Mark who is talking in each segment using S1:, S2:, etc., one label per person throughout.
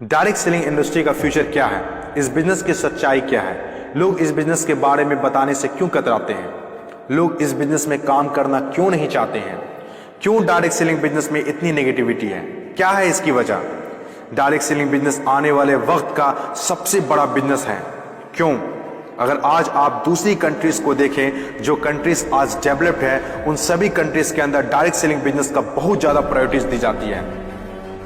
S1: Direct selling industry का future क्या है, इस बिजनेस की सच्चाई क्या है, लोग इस बिजनेस के बारे में बताने से क्यों कतराते हैं, लोग इस बिजनेस में काम करना क्यों नहीं चाहते हैं, क्यों डायरेक्ट सेलिंग बिजनेस में इतनी नेगेटिविटी है, क्या है इसकी वजह। डायरेक्ट सेलिंग बिजनेस आने वाले वक्त का सबसे बड़ा बिजनेस है। क्यों? अगर आज आप दूसरी कंट्रीज को देखें, जो कंट्रीज आज डेवलप्ड है, उन सभी कंट्रीज के अंदर डायरेक्ट सेलिंग बिजनेस का बहुत ज्यादा प्रायोरिटीज दी जाती है,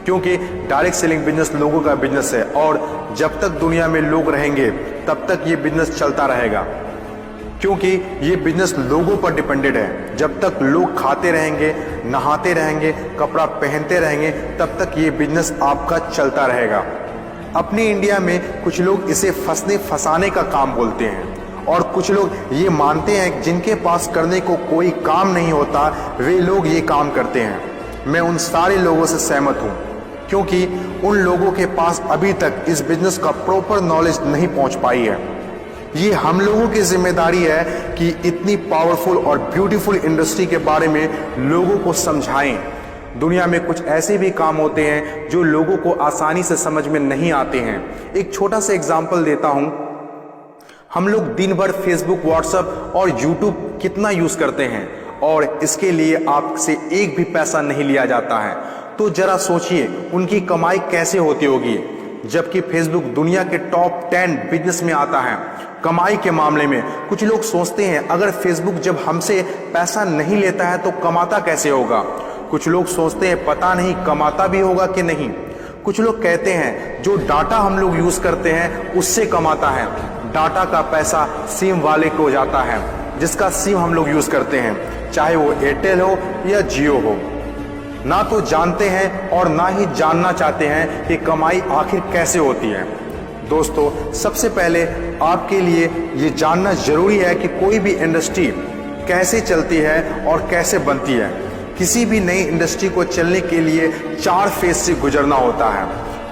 S1: क्योंकि डायरेक्ट सेलिंग बिजनेस लोगों का बिजनेस है और जब तक दुनिया में लोग रहेंगे तब तक ये बिजनेस चलता रहेगा, क्योंकि ये बिजनेस लोगों पर डिपेंडेड है। जब तक लोग खाते रहेंगे, नहाते रहेंगे, कपड़ा पहनते रहेंगे, तब तक ये बिजनेस आपका चलता रहेगा। अपने इंडिया में कुछ लोग इसे फंसने फंसाने का काम बोलते हैं और कुछ लोग ये मानते हैं जिनके पास करने को कोई काम नहीं होता वे लोग ये काम करते हैं। मैं उन सारे लोगों से सहमत हूँ, क्योंकि उन लोगों के पास अभी तक इस बिजनेस का प्रॉपर नॉलेज नहीं पहुंच पाई है। ये हम लोगों की जिम्मेदारी है कि इतनी पावरफुल और ब्यूटीफुल इंडस्ट्री के बारे में लोगों को समझाएं। दुनिया में कुछ ऐसे भी काम होते हैं जो लोगों को आसानी से समझ में नहीं आते हैं। एक छोटा सा एग्जांपल देता हूं। हम लोग दिन भर फेसबुक, व्हाट्सएप और यूट्यूब कितना यूज करते हैं और इसके लिए आपसे एक भी पैसा नहीं लिया जाता है। तो जरा सोचिए उनकी कमाई कैसे होती होगी, जबकि फेसबुक दुनिया के टॉप 10 बिजनेस में आता है कमाई के मामले में। कुछ लोग सोचते हैं अगर फेसबुक जब हमसे पैसा नहीं लेता है तो कमाता कैसे होगा। कुछ लोग सोचते हैं पता नहीं कमाता भी होगा कि नहीं। कुछ लोग कहते हैं जो डाटा हम लोग यूज करते हैं उससे कमाता है। डाटा का पैसा सिम वाले को जाता है, जिसका सिम हम लोग यूज करते हैं, चाहे वो एयरटेल हो या जियो हो। ना तो जानते हैं और ना ही जानना चाहते हैं कि कमाई आखिर कैसे होती है। दोस्तों, सबसे पहले आपके लिए ये जानना जरूरी है कि कोई भी इंडस्ट्री कैसे चलती है और कैसे बनती है। किसी भी नई इंडस्ट्री को चलने के लिए 4 फेज से गुजरना होता है।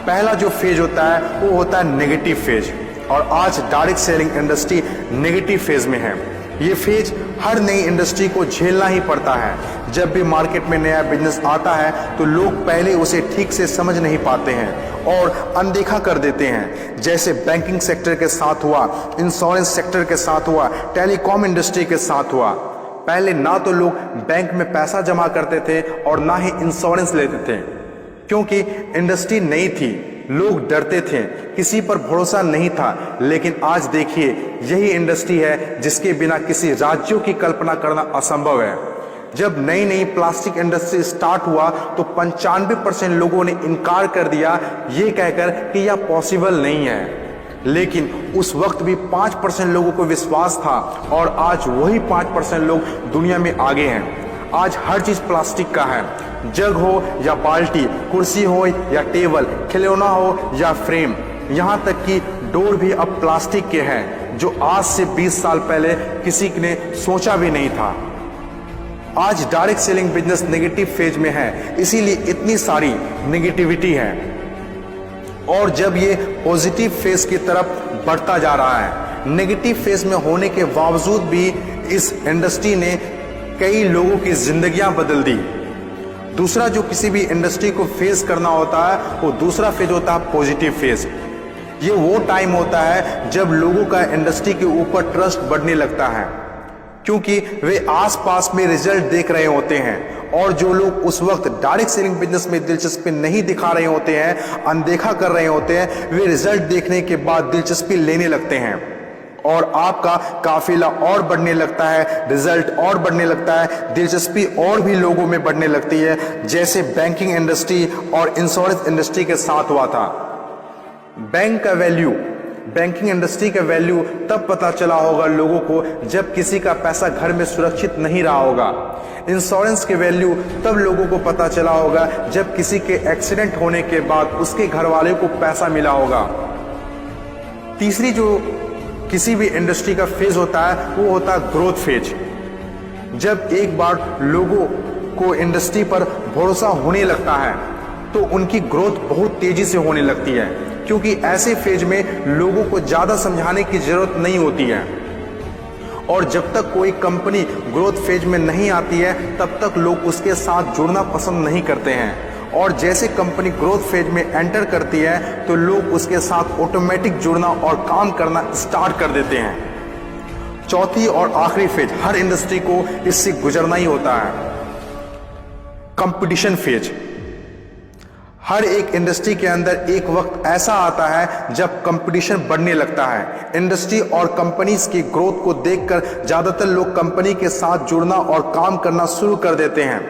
S1: पहला जो फेज होता है वो होता है नेगेटिव फेज, और आज direct selling industry negative phase में है। ये फेज हर नई इंडस्ट्री को झेलना ही पड़ता है। जब भी मार्केट में नया बिजनेस आता है तो लोग पहले उसे ठीक से समझ नहीं पाते हैं और अनदेखा कर देते हैं, जैसे बैंकिंग सेक्टर के साथ हुआ, इंश्योरेंस सेक्टर के साथ हुआ, टेलीकॉम इंडस्ट्री के साथ हुआ। पहले ना तो लोग बैंक में पैसा जमा करते थे और ना ही इंश्योरेंस लेते थे, क्योंकि इंडस्ट्री नई थी, लोग डरते थे, किसी पर भरोसा नहीं था। लेकिन आज देखिए, यही इंडस्ट्री है जिसके बिना किसी राज्यों की कल्पना करना असंभव है। जब नई नई प्लास्टिक इंडस्ट्री स्टार्ट हुआ तो 95% लोगों ने इनकार कर दिया, ये कहकर कि यह पॉसिबल नहीं है। लेकिन उस वक्त भी 5% लोगों को विश्वास था और आज वही 5% लोग दुनिया में आगे हैं। आज हर चीज प्लास्टिक का है, जग हो या बाल्टी, कुर्सी हो या टेबल, खिलौना हो या फ्रेम, यहाँ तक कि डोर भी अब प्लास्टिक के हैं, जो आज से 20 साल पहले किसी ने सोचा भी नहीं था। आज direct selling business negative phase में है, इसीलिए इतनी सारी नेगेटिविटी है। और जब ये पॉजिटिव फेज की तरफ बढ़ता जा रहा है, नेगेटिव फेज में होने के बावजूद भी इस इंडस्ट्री ने कई लोगों की जिंदगियां बदल दी। दूसरा जो किसी भी इंडस्ट्री को फेस करना होता है वो दूसरा फेज होता है पॉजिटिव फेज। ये वो टाइम होता है जब लोगों का इंडस्ट्री के ऊपर ट्रस्ट बढ़ने लगता है, क्योंकि वे आसपास में रिजल्ट देख रहे होते हैं। और जो लोग उस वक्त डायरेक्ट सेलिंग बिजनेस में दिलचस्पी नहीं दिखा रहे होते हैं, अनदेखा कर रहे होते हैं, वे रिजल्ट देखने के बाद दिलचस्पी लेने लगते हैं और आपका काफिला और बढ़ने लगता है, रिजल्ट और बढ़ने लगता है, दिलचस्पी और भी लोगों में बढ़ने लगती है, जैसे बैंकिंग इंडस्ट्री और इंश्योरेंस इंडस्ट्री के साथ हुआ था। बैंकिंग इंडस्ट्री का वैल्यू तब पता चला होगा लोगों को जब किसी का पैसा घर में सुरक्षित नहीं रहा होगा। इंश्योरेंस के वैल्यू तब लोगों को पता चला होगा जब किसी के एक्सीडेंट होने के बाद उसके घर वाले को पैसा मिला होगा। तीसरी जो किसी भी इंडस्ट्री का फेज होता है वो होता है ग्रोथ फेज। जब एक बार लोगों को इंडस्ट्री पर भरोसा होने लगता है तो उनकी ग्रोथ बहुत तेजी से होने लगती है, क्योंकि ऐसे फेज में लोगों को ज्यादा समझाने की जरूरत नहीं होती है। और जब तक कोई कंपनी ग्रोथ फेज में नहीं आती है तब तक लोग उसके साथ जुड़ना पसंद नहीं करते हैं और जैसे कंपनी ग्रोथ फेज में एंटर करती है तो लोग उसके साथ ऑटोमेटिक जुड़ना और काम करना स्टार्ट कर देते हैं। चौथी और आखिरी फेज, हर इंडस्ट्री को इससे गुजरना ही होता है, कंपटीशन फेज। हर एक इंडस्ट्री के अंदर एक वक्त ऐसा आता है जब कंपटीशन बढ़ने लगता है। इंडस्ट्री और कंपनीज की ग्रोथ को देखकर ज्यादातर लोग कंपनी के साथ जुड़ना और काम करना शुरू कर देते हैं।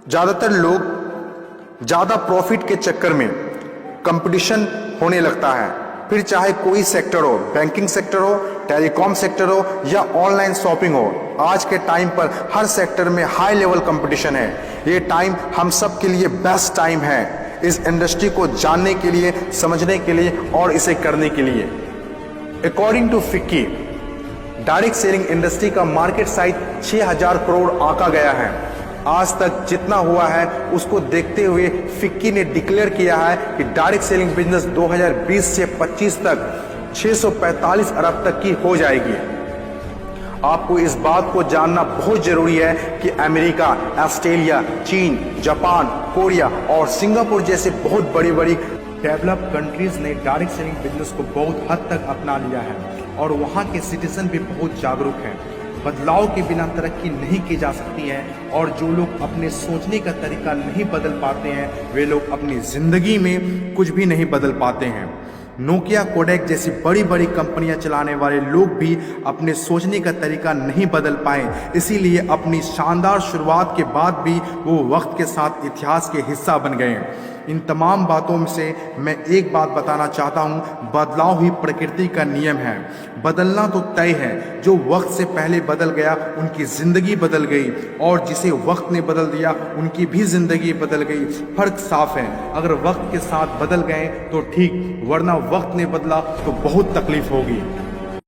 S1: ज्यादातर लोग ज्यादा प्रॉफिट के चक्कर में कंपटीशन होने लगता है, फिर चाहे कोई सेक्टर हो, बैंकिंग सेक्टर हो, टेलीकॉम सेक्टर हो या ऑनलाइन शॉपिंग हो। आज के टाइम पर हर सेक्टर में हाई लेवल कंपटीशन है। ये टाइम हम सब के लिए बेस्ट टाइम है इस इंडस्ट्री को जानने के लिए, समझने के लिए और इसे करने के लिए। According to FICCI, direct selling industry का मार्केट साइज 6000 करोड़ आंका गया है। आज तक जितना हुआ है उसको देखते हुए फिक्की ने डिक्लेयर किया है कि डायरेक्ट सेलिंग बिजनेस 2020 से 25 तक 645 अरब तक की हो जाएगी। आपको इस बात को जानना बहुत जरूरी है कि अमेरिका, ऑस्ट्रेलिया, चीन, जापान, कोरिया और सिंगापुर जैसे बहुत बड़ी बड़ी डेवलप्ड कंट्रीज ने डायरेक्ट सेलिंग बिजनेस को बहुत हद तक अपना लिया है और वहाँ के सिटीजन भी बहुत जागरूक हैं। बदलाव के बिना तरक्की नहीं की जा सकती है और जो लोग अपने सोचने का तरीका नहीं बदल पाते हैं वे लोग अपनी जिंदगी में कुछ भी नहीं बदल पाते हैं। नोकिया, कोडेक जैसी बड़ी बड़ी कंपनियां चलाने वाले लोग भी अपने सोचने का तरीका नहीं बदल पाए, इसीलिए अपनी शानदार शुरुआत के बाद भी वो वक्त के साथ इतिहास के हिस्सा बन गए। इन तमाम बातों में से मैं एक बात बताना चाहता हूँ, बदलाव ही प्रकृति का नियम है। बदलना तो तय है, जो वक्त से पहले बदल गया उनकी जिंदगी बदल गई और जिसे वक्त ने बदल दिया उनकी भी जिंदगी बदल गई। फर्क साफ है, अगर वक्त के साथ बदल गए तो ठीक, वरना वक्त ने बदला तो बहुत तकलीफ होगी।